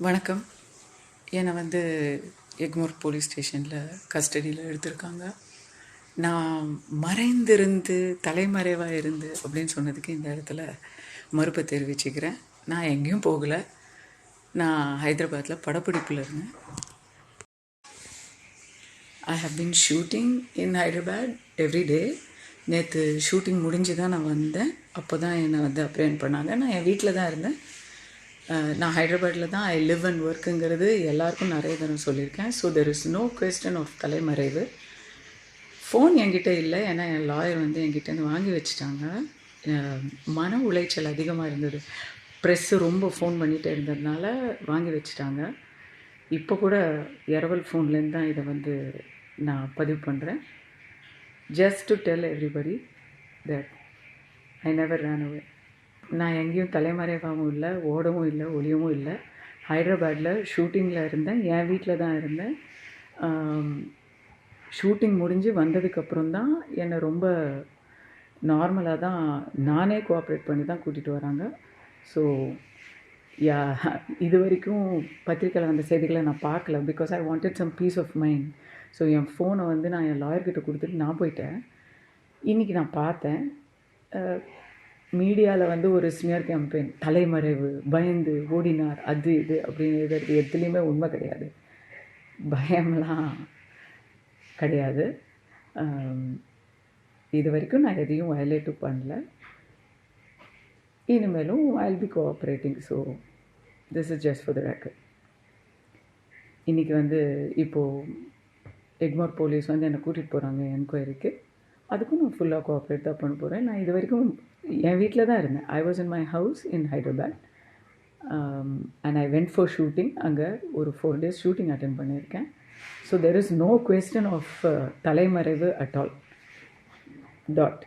வணக்கம். என்னை எக்மோர் போலீஸ் ஸ்டேஷனில் கஸ்டடியில் எடுத்திருக்காங்க. நான் மறைந்திருந்து தலைமறைவாக இருந்து அப்படின்னு சொன்னதுக்கு இந்த இடத்துல மறுப்பை தெரிவிச்சுக்கிறேன். நான் எங்கேயும் போகலை. நான் ஹைதராபாத்தில் படப்பிடிப்பில் இருந்தேன். I have been shooting in Hyderabad every day. நேற்று ஷூட்டிங் முடிஞ்சு தான் நான் வந்தேன். அப்போ தான் என்னை அப்ரேன் பண்ணாங்க. நான் என் வீட்டில் தான் இருந்தேன். நான் ஹைதராபாத்தில் தான் ஐ லிவ் அண்ட் ஒர்க்குங்கிறது எல்லாருக்கும் நிறைய தரம் சொல்லியிருக்கேன். So there is no question of தலைமறைவு. ஃபோன் என்கிட்ட இல்லை, ஏன்னா என் லாயர் என்கிட்டேருந்து வாங்கி வச்சுட்டாங்க. மன உளைச்சல் அதிகமாக இருந்தது. ப்ரெஸ்ஸு ரொம்ப ஃபோன் பண்ணிகிட்டே இருந்ததுனால வாங்கி வச்சுட்டாங்க. இப்போ கூட இரவல் ஃபோன்லேருந்து தான் இதை நான் பதிவு பண்ணுறேன். Just to tell everybody that I never run away. நான் எங்கேயும் தலைமறைவாகவும் இல்லை, ஓடவும் இல்லை, ஒளியவும் இல்லை. ஹைதராபாத்தில் ஷூட்டிங்கில் இருந்தேன். என் வீட்டில் தான் இருந்தேன். ஷூட்டிங் முடிஞ்சு வந்ததுக்கப்புறம் தான் என்னை ரொம்ப நார்மலாக தான் நானே கோஆப்ரேட் பண்ணி தான் கூட்டிகிட்டு வராங்க. ஸோ இது வரைக்கும் பத்திரிக்கையில் வந்த செய்திகளை நான் பார்க்கல. Because I wanted some peace of mind. So என் ஃபோனை நான் என் லாயர்கிட்ட கொடுத்துட்டு நான் போயிட்டேன். இன்றைக்கி நான் பார்த்தேன் மீடியாவில் ஒரு ஸ்மியர் கேம்பெயின், தலைமறைவு, பயந்து ஓடினார், அது இது அப்படின்னு எழுதுறது எதுலேயுமே உண்மை கிடையாது. பயம்லாம் கிடையாது. இது வரைக்கும் நான் எதையும் வயலேட்டும் பண்ணல. இனிமேலும் I will be cooperating. So this is just for the record. இன்றைக்கி இப்போது எக்மோர் போலீஸ் என்னை கூட்டிகிட்டு போகிறாங்க என்கொயரிக்கு. அதுக்கும் நான் ஃபுல்லாக கோஆப்ரேட் தான் பண்ண போகிறேன். நான் இது வரைக்கும் என் வீட்டில் தான் இருந்தேன். I was in my house in Hyderabad and I went for shooting. அங்கே ஒரு 4 days ஷூட்டிங் அட்டென்ட் பண்ணியிருக்கேன். So there is no question of தலைமறைவு அட் ஆல். டாட்.